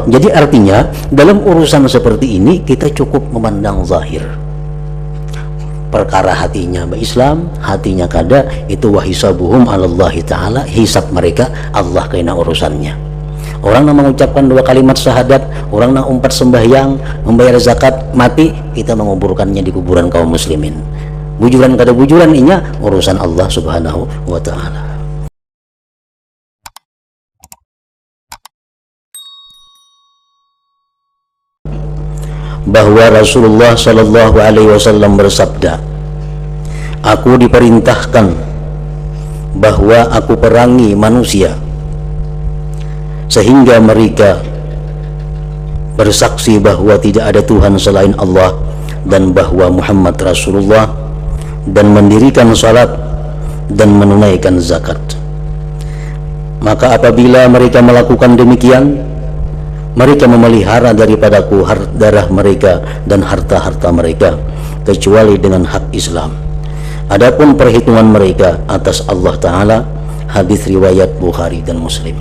Jadi artinya dalam urusan seperti ini kita cukup memandang zahir. Perkara hatinya Islam, hatinya kada, itu wahisabuhum 'alallahi ta'ala, hisab mereka Allah kena urusannya. Orang yang mengucapkan 2 kalimat syahadat, orang yang umpat sembahyang, membayar zakat, mati, kita menguburkannya di kuburan kaum muslimin. Bujuran kada bujuran inya urusan Allah subhanahu wa ta'ala. Bahwa Rasulullah Shallallahu Alaihi Wasallam bersabda, aku diperintahkan bahwa aku perangi manusia sehingga mereka bersaksi bahwa tidak ada Tuhan selain Allah dan bahwa Muhammad Rasulullah, dan mendirikan salat dan menunaikan zakat. Maka apabila mereka melakukan demikian, mereka memelihara daripadaku darah mereka dan harta-harta mereka, kecuali dengan hak Islam. Adapun perhitungan mereka atas Allah Ta'ala. Hadis riwayat Bukhari dan Muslim.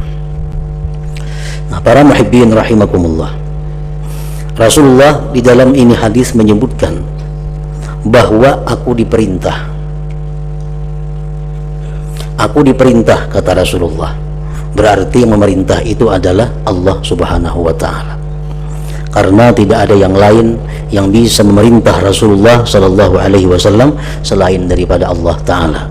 Nah, para muhibbin rahimakumullah, Rasulullah di dalam ini hadis menyebutkan bahwa aku diperintah, kata Rasulullah. Berarti memerintah itu adalah Allah subhanahu wa ta'ala, karena tidak ada yang lain yang bisa memerintah Rasulullah sallallahu alaihi wasallam selain daripada Allah ta'ala.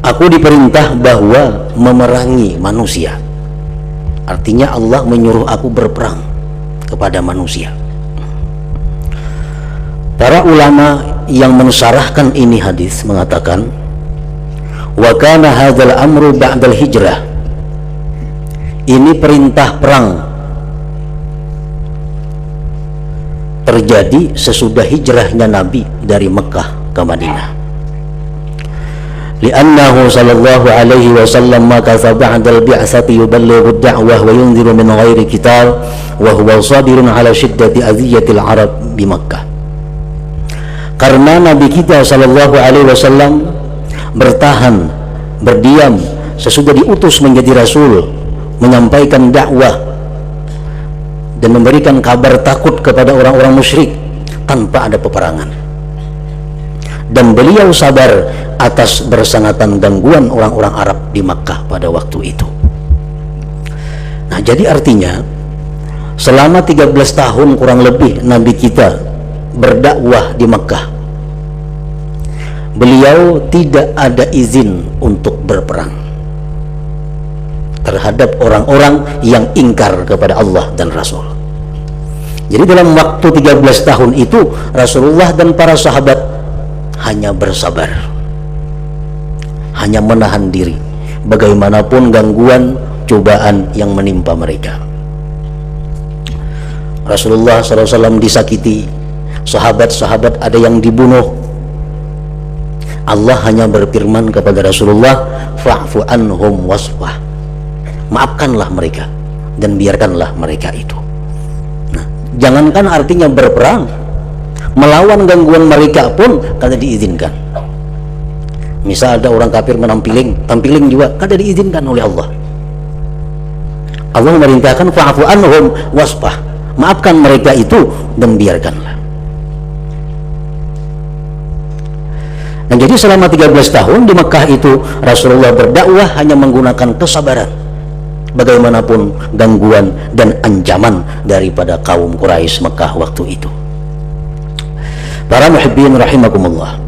Aku diperintah bahwa memerangi manusia, artinya Allah menyuruh aku berperang kepada manusia. Para ulama yang mensyarahkan ini hadis mengatakan, wa kana hadzal amru ba'dal hijrah, ini perintah perang terjadi sesudah hijrahnya Nabi dari Mekah ke Madinah. Li'annahu sallallahu alaihi wasallam makatha ba'dal bi'tsati yuballighu ad-da'wah wa yunziru min ghairi qital wa huwa sabirun ala shiddati adhiyatil arab bi Makkah. Karena Nabi kita sallallahu alaihi wasallam bertahan, berdiam sesudah diutus menjadi rasul, menyampaikan dakwah dan memberikan kabar takut kepada orang-orang musyrik tanpa ada peperangan. Dan beliau sabar atas bersangatan gangguan orang-orang Arab di Makkah pada waktu itu. Nah, jadi artinya selama 13 tahun kurang lebih Nabi kita berdakwah di Makkah, beliau tidak ada izin untuk berperang terhadap orang-orang yang ingkar kepada Allah dan Rasul. Jadi dalam waktu 13 tahun itu Rasulullah dan para sahabat hanya bersabar, hanya menahan diri bagaimanapun gangguan, cobaan yang menimpa mereka. Rasulullah SAW disakiti, sahabat-sahabat ada yang dibunuh. Allah hanya berfirman kepada Rasulullah, fa'fu anhum wasfah, maafkanlah mereka dan biarkanlah mereka itu. Nah, jangankan artinya berperang, melawan gangguan mereka pun kada diizinkan. Misal ada orang kafir tampiling juga kada diizinkan oleh Allah. Allah memerintahkan fa'fu anhum wasfah, maafkan mereka itu dan biarkanlah. Nah, jadi selama 13 tahun di Mekah itu Rasulullah berdakwah hanya menggunakan kesabaran bagaimanapun gangguan dan ancaman daripada kaum Quraisy Mekah waktu itu. Para muhibbin rahimakumullah,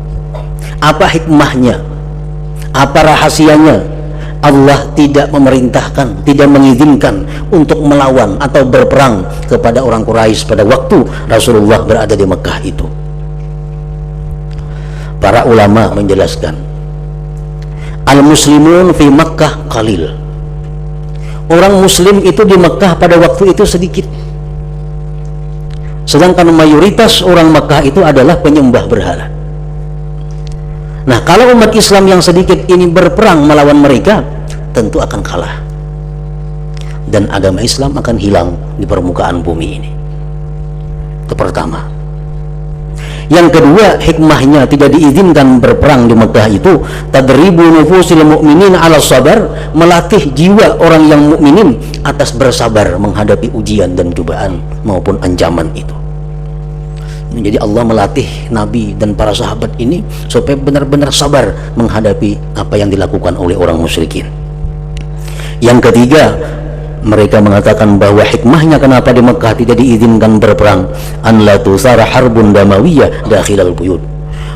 apa hikmahnya, apa rahasianya Allah tidak memerintahkan, tidak mengizinkan untuk melawan atau berperang kepada orang Quraisy pada waktu Rasulullah berada di Mekah itu? Para ulama menjelaskan, al-muslimun fi Makkah qalil, orang muslim itu di Mekah pada waktu itu sedikit, sedangkan mayoritas orang Mekah itu adalah penyembah berhala. Nah, kalau umat Islam yang sedikit ini berperang melawan mereka, tentu akan kalah dan agama Islam akan hilang di permukaan bumi ini. Itu pertama. Yang kedua, hikmahnya tidak diizinkan berperang di Mekah itu tadribu nufusil mu'minin ala sabar, melatih jiwa orang yang mukminin atas bersabar menghadapi ujian dan cobaan maupun ancaman itu. Jadi Allah melatih Nabi dan para sahabat ini supaya benar-benar sabar menghadapi apa yang dilakukan oleh orang musyrikin. Yang ketiga, mereka mengatakan bahwa hikmahnya kenapa di Mekah tidak diizinkan berperang, an la tusara harbun damawiyah dakhilal buyut,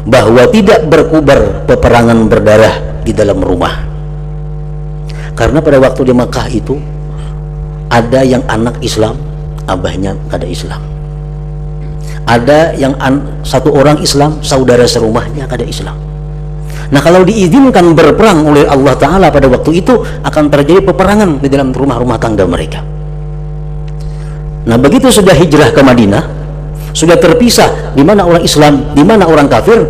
bahwa tidak berkubar peperangan berdarah di dalam rumah. Karena pada waktu di Mekah itu ada yang anak Islam, abahnya kada Islam. Ada yang satu orang Islam, saudara serumahnya kada Islam. Nah, kalau diizinkan berperang oleh Allah Ta'ala pada waktu itu, akan terjadi peperangan di dalam rumah-rumah tangga mereka. Nah, begitu sudah hijrah ke Madinah, sudah terpisah di mana orang Islam, di mana orang kafir,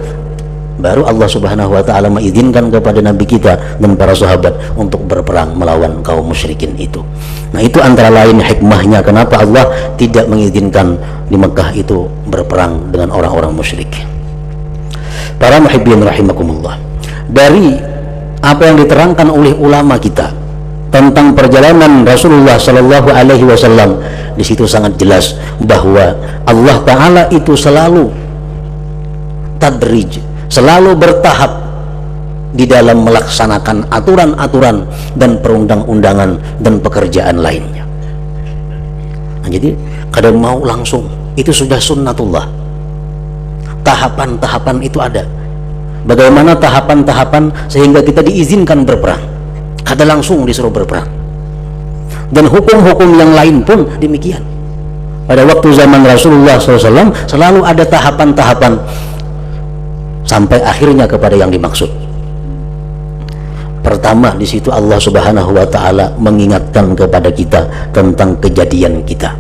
baru Allah Subhanahu wa Ta'ala mengizinkan kepada Nabi kita dan para sahabat untuk berperang melawan kaum musyrikin itu. Nah, itu antara lain hikmahnya kenapa Allah tidak mengizinkan di Mekah itu berperang dengan orang-orang musyrik. Para muhibbin rahimakumullah, dari apa yang diterangkan oleh ulama kita tentang perjalanan Rasulullah Shallallahu Alaihi Wasallam, di situ sangat jelas bahwa Allah Ta'ala itu selalu tadrij, selalu bertahap di dalam melaksanakan aturan-aturan dan perundang-undangan dan pekerjaan lainnya. Nah, jadi kadang mau langsung, itu sudah sunnatullah. Tahapan-tahapan itu ada. Bagaimana tahapan-tahapan sehingga kita diizinkan berperang, kada langsung disuruh berperang. Dan hukum-hukum yang lain pun demikian. Pada waktu zaman Rasulullah SAW selalu ada tahapan-tahapan sampai akhirnya kepada yang dimaksud. Pertama, di situ Allah Subhanahu wa Ta'ala mengingatkan kepada kita tentang kejadian kita.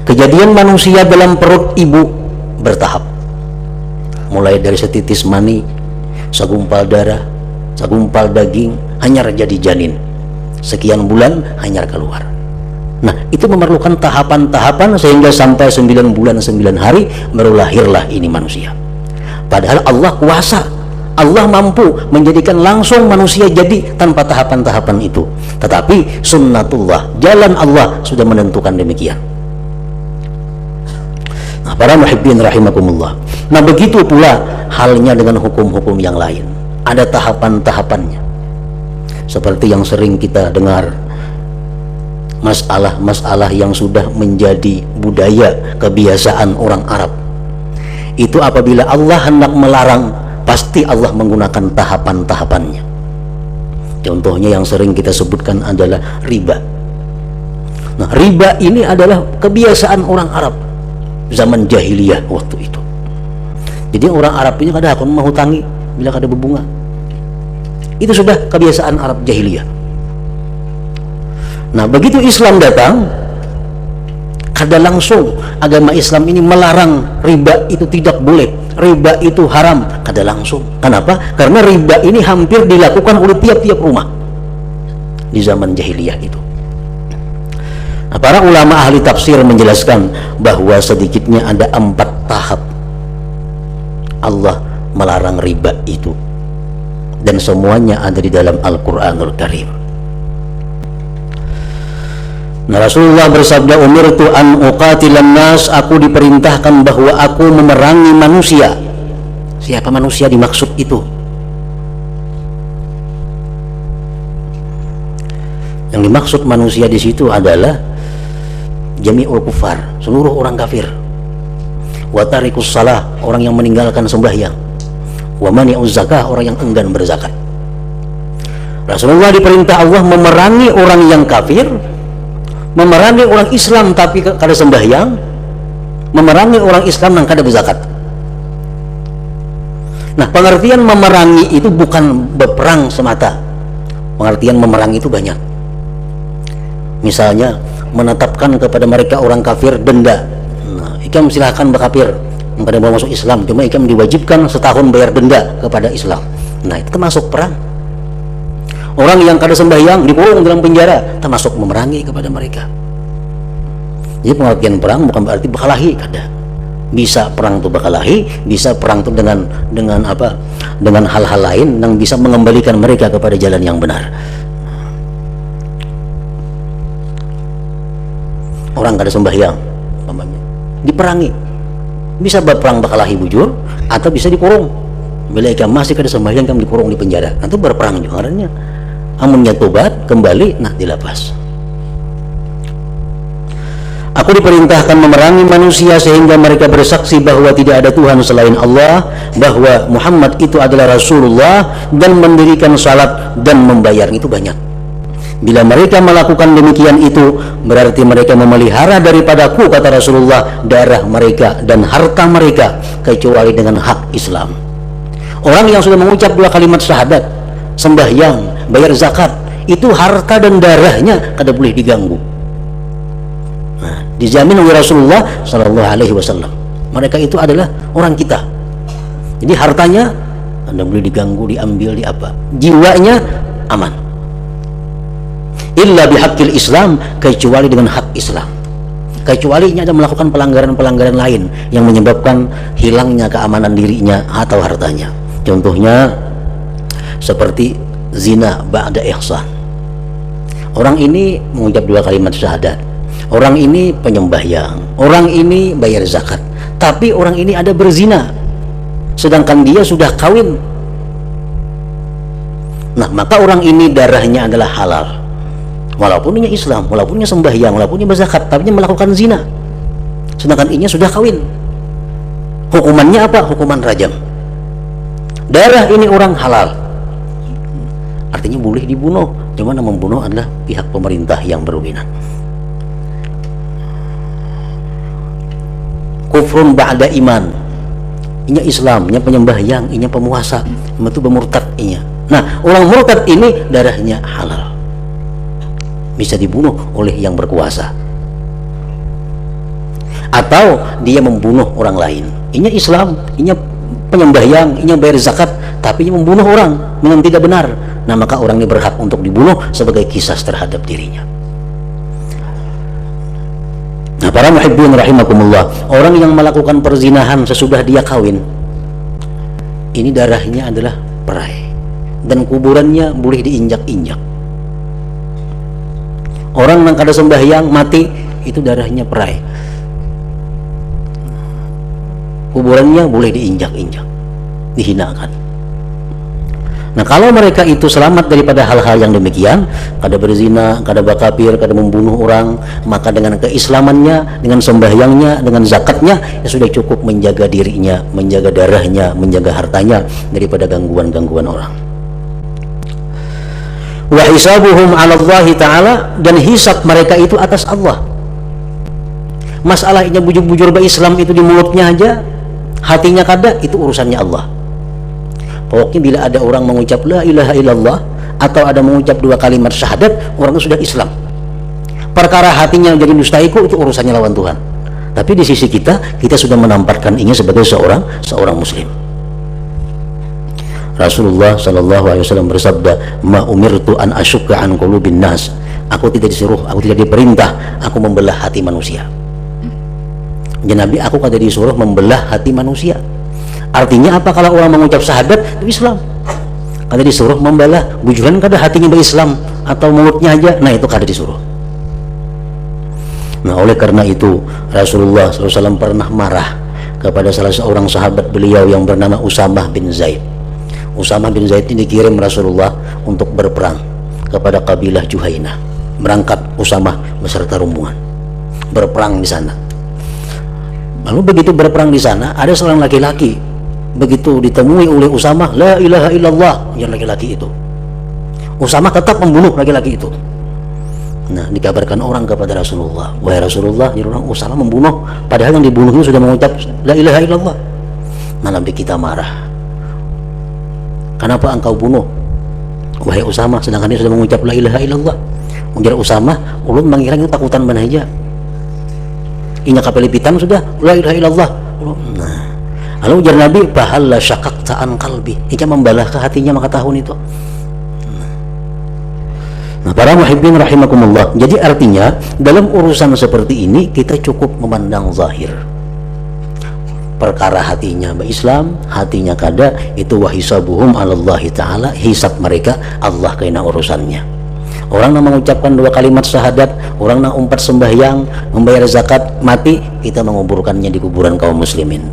Kejadian manusia dalam perut ibu bertahap, mulai dari setitis mani, segumpal darah, segumpal daging, hanyar jadi janin, sekian bulan hanyar keluar. Nah, itu memerlukan tahapan-tahapan sehingga sampai 9 bulan 9 hari baru lahirlah ini manusia. Padahal Allah kuasa, Allah mampu menjadikan langsung manusia jadi tanpa tahapan-tahapan itu. Tetapi sunnatullah, jalan Allah sudah menentukan demikian. Nah, para muhibbin rahimakumullah, nah begitu pula halnya dengan hukum-hukum yang lain, ada tahapan-tahapannya. Seperti yang sering kita dengar, masalah-masalah yang sudah menjadi budaya kebiasaan orang Arab, itu apabila Allah hendak melarang, pasti Allah menggunakan tahapan-tahapannya. Contohnya yang sering kita sebutkan adalah riba. Nah, riba ini adalah kebiasaan orang Arab zaman jahiliyah waktu itu. Jadi orang Arab ini kadang akan menghutangi bila kada berbunga. Itu sudah kebiasaan Arab jahiliyah. Nah, begitu Islam datang, kada langsung agama Islam ini melarang riba itu tidak boleh, riba itu haram, kada langsung. Kenapa? Karena riba ini hampir dilakukan oleh tiap-tiap rumah di zaman jahiliyah itu. Nah, para ulama ahli tafsir menjelaskan bahwa sedikitnya ada 4 tahap Allah melarang riba itu, dan semuanya ada di dalam Al-Quranul Karim. Nah, Rasulullah bersabda, umirtu an uqatilan nas, aku diperintahkan bahwa aku memerangi manusia. Siapa manusia dimaksud itu? Yang dimaksud manusia di situ adalah jami'ul kufar, seluruh orang kafir. Wa tarikus salah, orang yang meninggalkan sembahyang. Wa mani'uz zakah, orang yang enggan berzakat. Rasulullah diperintah Allah memerangi orang yang kafir, memerangi orang Islam tapi kada sembahyang, memerangi orang Islam yang kada berzakat. Nah, pengertian memerangi itu bukan berperang semata. Pengertian memerangi itu banyak. Misalnya menetapkan kepada mereka orang kafir denda. Nah, ikam silahkan berkafir pada mau masuk Islam, cuma ikam diwajibkan setahun bayar denda kepada Islam. Nah, itu termasuk perang. Orang yang kada sembahyang dikurung dalam penjara, termasuk memerangi kepada mereka. Jadi pengertian perang bukan berarti berkelahi, kada. Bisa perang itu berkelahi, bisa perang itu dengan apa? Dengan hal-hal lain yang bisa mengembalikan mereka kepada jalan yang benar. Orang kada sembahyang, diperangi, bisa berperang berkelahi bujur, atau bisa dikurung. Bila ikan masih kada sembahyang, kamu dikurung di penjara, atau berperang juga karena amunnya tobat kembali, nah dilepas. Aku diperintahkan memerangi manusia sehingga mereka bersaksi bahwa tidak ada Tuhan selain Allah, bahwa Muhammad itu adalah Rasulullah, dan mendirikan salat dan membayar. Itu banyak. Bila mereka melakukan demikian itu, berarti mereka memelihara daripadaku, kata Rasulullah, darah mereka dan harta mereka, kecuali dengan hak Islam. Orang yang sudah mengucap 2 kalimat syahadat, sembahyang, bayar zakat, itu harta dan darahnya kada boleh diganggu. Nah, dijamin oleh Rasulullah Sallallahu Alaihi Wasallam. Mereka itu adalah orang kita. Jadi hartanya anda boleh diganggu, diambil, di apa? Jiwanya aman. Illa bihaqqil Islam, kecuali dengan hak Islam. Kecuali ia ada melakukan pelanggaran-pelanggaran lain yang menyebabkan hilangnya keamanan dirinya atau hartanya. Contohnya seperti zina ba'da ihsan. Orang ini mengucap 2 kalimat syahadat, orang ini penyembahyang, orang ini bayar zakat, tapi orang ini ada berzina sedangkan dia sudah kawin. Nah, maka orang ini darahnya adalah halal, walaupun dia Islam, walaupun dia sembahyang, walaupun dia berzakat, tapi dia melakukan zina sedangkan ini sudah kawin. Hukumannya apa? Hukuman rajam. Darah ini orang halal, artinya boleh dibunuh, cuma yang membunuh adalah pihak pemerintah yang berwenang. Kufrun ba'da iman, inya Islam, inya penyembahyang, inya pemuasa, itu bermurtad inya. Nah, orang murtad ini darahnya halal, bisa dibunuh oleh yang berkuasa. Atau dia membunuh orang lain, inya Islam, inya penyembahyang, inya bayar zakat, tapi inya membunuh orang dengan tidak benar. Nah, maka orang ini berhak untuk dibunuh sebagai qisas terhadap dirinya. Nah, para muhibbin rahimakumullah, orang yang melakukan perzinahan sesudah dia kawin, ini darahnya adalah perai dan kuburannya boleh diinjak-injak. Orang yang kada sembahyang mati, itu darahnya perai, kuburannya boleh diinjak-injak, dihinakan. Nah, kalau mereka itu selamat daripada hal-hal yang demikian, kada berzina, kada berkafir, kada membunuh orang, maka dengan keislamannya, dengan sembahyangnya, dengan zakatnya, ya sudah cukup menjaga dirinya, menjaga darahnya, menjaga hartanya daripada gangguan-gangguan orang. Wa hisabuhum 'ala Allah Ta'ala, dan hisab mereka itu atas Allah. Masalahnya bujur-bujur Islam itu di mulutnya aja, hatinya kada, itu urusannya Allah. Pokoknya bila ada orang mengucap la ilaha illallah atau ada mengucap 2 kalimat syahadat, orang itu sudah Islam. Perkara hatinya jadi dustaiku, itu urusannya lawan Tuhan. Tapi di sisi kita sudah menampakkan ini sebagai seorang muslim. Rasulullah Sallallahu Alaihi Wasallam bersabda, ma umirtu an asyukka an qulubin nas. Aku tidak disuruh, aku tidak diperintah aku membelah hati manusia. Ya Nabi, aku kada disuruh membelah hati manusia. Artinya apa? Kalau orang mengucap syahadat itu Islam, kada disuruh membelah bujuran kada hatinya berislam atau mulutnya aja, nah itu kada disuruh. Nah, oleh karena itu Rasulullah SAW pernah marah kepada salah seorang sahabat beliau yang bernama Usamah bin Zaid. Usamah bin Zaid ini dikirim Rasulullah untuk berperang kepada kabilah Juhainah. Berangkat Usamah beserta rombongan berperang di sana. Lalu begitu berperang di sana, ada seorang laki-laki begitu ditemui oleh Usamah, la ilaha illallah, yang laki-laki itu. Usamah tetap membunuh laki-laki itu. Nah, dikabarkan orang kepada Rasulullah, wahai Rasulullah, jadi orang Usamah membunuh, padahal yang dibunuhnya sudah mengucap la ilaha illallah. Nah, Nabi kita marah, kenapa engkau bunuh wahai Usamah sedangkan dia sudah mengucap la ilaha illallah? Ujar Usamah, ulun mengira itu takutan mana aja, inya kapelipitan sudah la ilaha illallah. Nah, lalu ujar Nabi, bahalla syakakta an qalbi, ia membalah ke hatinya maka tahun itu. Nah, para muhibbin rahimakumullah, jadi artinya dalam urusan seperti ini kita cukup memandang zahir. perkara hatinya Islam, hatinya kada, itu wahisabuhum alallahi ta'ala, hisab mereka Allah kena urusannya. Orang yang mengucapkan 2 kalimat syahadat, orang yang umpat sembahyang, membayar zakat, mati, kita menguburkannya di kuburan kaum muslimin.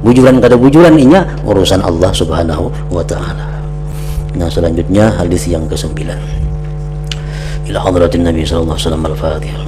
Bujuran kada bujuran inya urusan Allah subhanahu wa ta'ala. Nah, selanjutnya hadis yang ke-9. Ila hadratin Nabi sallallahu alaihi wasallam, al-Fatihah.